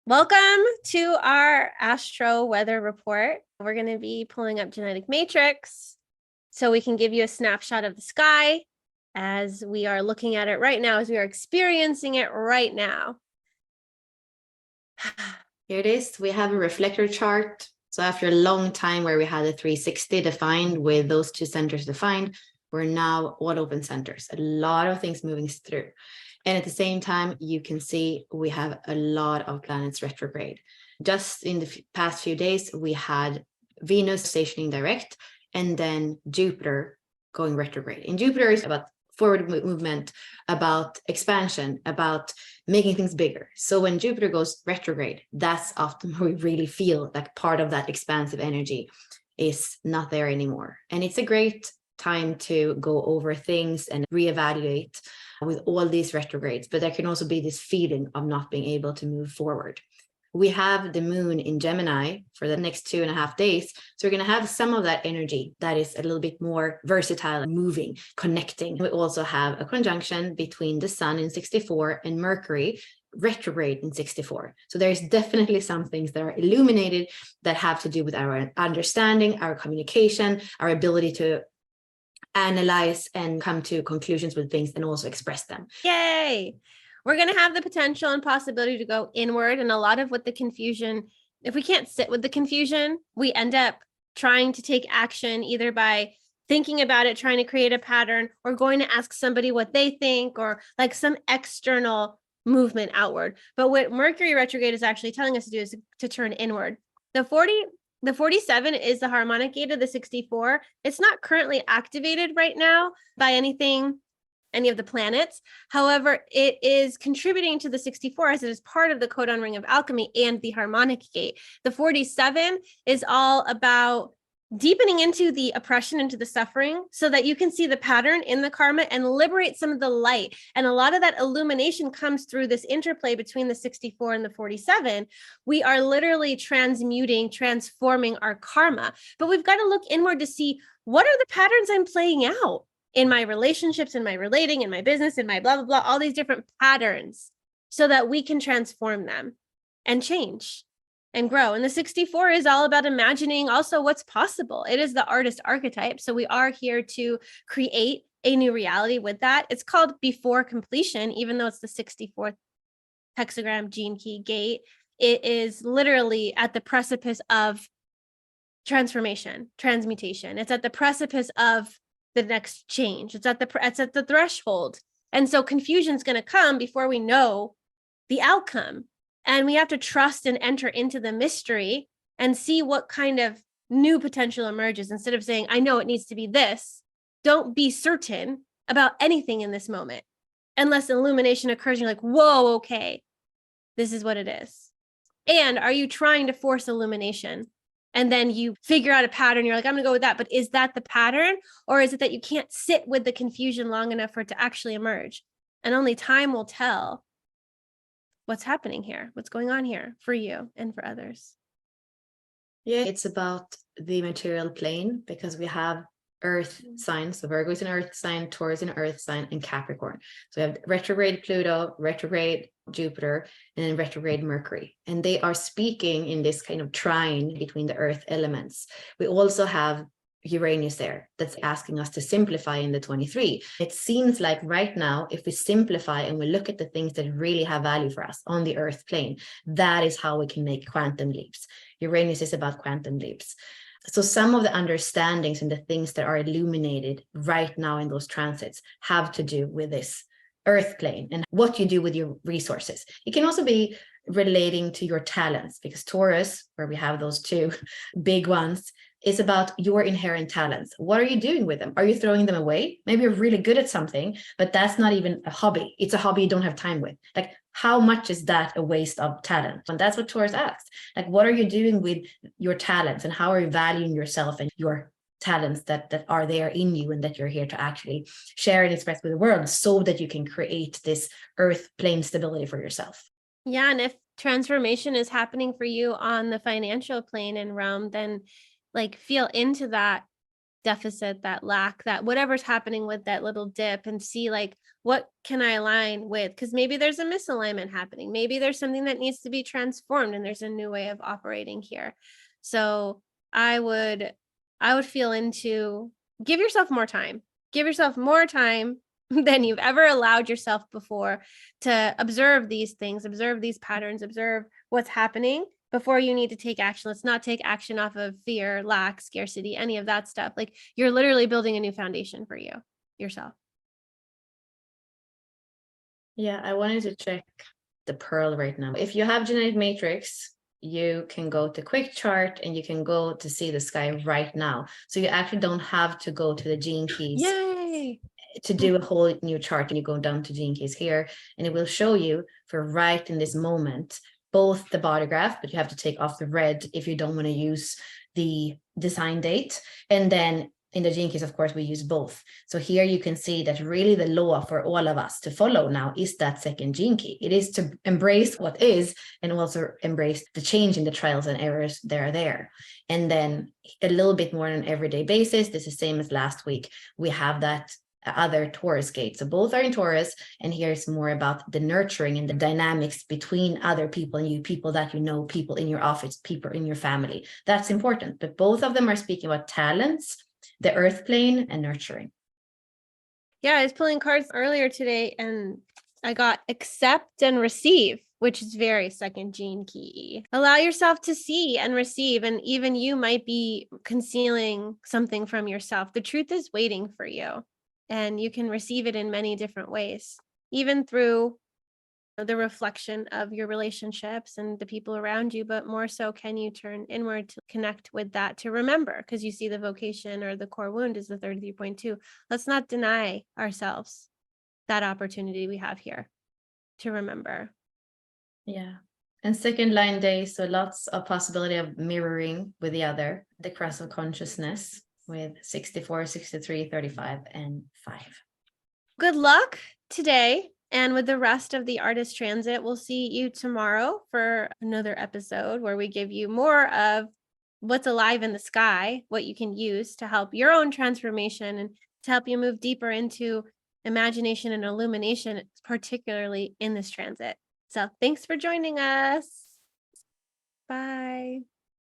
Welcome to our Astro weather report. We're going to be pulling up genetic matrix so we can give you a snapshot of the sky as we are looking at it right now, as we are experiencing it right now. Here it is. We have a reflector chart. So after a long time where we had a 360 defined with those two centers defined, we're now all open centers. A lot of things moving through. And at the same time, you can see we have a lot of planets retrograde. Just in the past few days, we had Venus stationing direct and then Jupiter going retrograde. And Jupiter is about forward movement, about expansion, about making things bigger. So when Jupiter goes retrograde, that's often where we really feel like part of that expansive energy is not there anymore. And it's a great time to go over things and reevaluate with all these retrogrades, but there can also be this feeling of not being able to move forward. We have the moon in Gemini for the next 2.5 days. So we're going to have some of that energy that is a little bit more versatile, moving, connecting. We also have a conjunction between the sun in 64 and Mercury retrograde in 64. So there's definitely some things that are illuminated that have to do with our understanding, our communication, our ability to analyze and come to conclusions with things and also express them. Yay! We're going to have the potential and possibility to go inward. And a lot of what the confusion, if we can't sit with the confusion, we end up trying to take action either by thinking about it, trying to create a pattern, or going to ask somebody what they think, or like some external movement outward. But what Mercury retrograde is actually telling us to do is to turn inward. The 47 is the harmonic gate of the 64. It's not currently activated right now by any of the planets. However, it is contributing to the 64 as it is part of the codon ring of alchemy and the harmonic gate. The 47 is all about deepening into the oppression, into the suffering, so that you can see the pattern in the karma and liberate some of the light. And a lot of that illumination comes through this interplay between the 64 and the 47. We are literally transmuting, transforming our karma, but we've got to look inward to see what are the patterns I'm playing out in my relationships, in my relating, in my business, in my blah, blah, blah, all these different patterns, so that we can transform them and change and grow. And the 64 is all about imagining also what's possible. It is the artist archetype. So we are here to create a new reality with that. It's called before completion, even though it's the 64th hexagram gene key gate. It is literally at the precipice of transformation, transmutation. It's at the precipice of the next change. It's at the threshold. And so confusion is going to come before we know the outcome. And we have to trust and enter into the mystery and see what kind of new potential emerges. Instead of saying, I know it needs to be this, don't be certain about anything in this moment unless illumination occurs and you're like, whoa, okay, this is what it is. And are you trying to force illumination? And then you figure out a pattern. You're like, I'm going to go with that. But is that the pattern? Or is it that you can't sit with the confusion long enough for it to actually emerge? And only time will tell what's happening here, what's going on here for you and for others. Yeah, it's about the material plane because we have earth signs. So Virgo is an earth sign, Taurus is an earth sign, and Capricorn. So we have retrograde Pluto, retrograde Jupiter, and then retrograde Mercury. And they are speaking in this kind of trine between the earth elements. We also have Uranus there that's asking us to simplify in the 23. It seems like right now, if we simplify and we look at the things that really have value for us on the earth plane, that is how we can make quantum leaps. Uranus is about quantum leaps. So some of the understandings and the things that are illuminated right now in those transits have to do with this earth plane and what you do with your resources. It can also be relating to your talents, because Taurus, where we have those two big ones, is about your inherent talents. What are you doing with them? Are you throwing them away? Maybe you're really good at something, but that's not even a hobby. It's a hobby you don't have time with. Like, how much is that a waste of talent? And that's what Taurus asks. Like, what are you doing with your talents, and how are you valuing yourself and your talents that are there in you and that you're here to actually share and express with the world so that you can create this earth plane stability for yourself? Yeah. And if transformation is happening for you on the financial plane and realm, then like feel into that deficit, that lack, that whatever's happening with that little dip, and see like, what can I align with? Because maybe there's a misalignment happening. Maybe there's something that needs to be transformed and there's a new way of operating here. So I would feel into, give yourself more time. Give yourself more time than you've ever allowed yourself before to observe these things, observe these patterns, observe what's happening before you need to take action. Let's not take action off of fear, lack, scarcity, any of that stuff. Like, you're literally building a new foundation for you, yourself. Yeah, I wanted to check the pearl right now. If you have genetic matrix, you can go to quick chart and you can go to see the sky right now. So you actually don't have to go to the gene keys. Yay! To do a whole new chart, and you go down to gene keys here, and it will show you for right in this moment both the body graph, but you have to take off the red if you don't want to use the design date. And then in the gene keys, of course, we use both. So here you can see that really the law for all of us to follow now is that second gene key. It is to embrace what is, and also embrace the change in the trials and errors that are there. And then a little bit more on an everyday basis, this is the same as last week, we have that other Taurus gate. So both are in Taurus, and here's more about the nurturing and the dynamics between other people and you, people that you know, people in your office, people in your family. That's important. But both of them are speaking about talents, the earth plane, and nurturing. Yeah, I was pulling cards earlier today and I got accept and receive, which is very second gene key. Allow yourself to see and receive. And even you might be concealing something from yourself. The truth is waiting for you, and you can receive it in many different ways, even through the reflection of your relationships and the people around you. But more so, can you turn inward to connect with that, to remember, because you see the vocation or the core wound is the 33.2. Let's not deny ourselves that opportunity we have here to remember. Yeah. And second line day, so lots of possibility of mirroring with the other, the cross of consciousness with 64, 63, 35, and 5. Good luck today. And with the rest of the artist transit, we'll see you tomorrow for another episode where we give you more of what's alive in the sky, what you can use to help your own transformation and to help you move deeper into imagination and illumination, particularly in this transit. So thanks for joining us. Bye.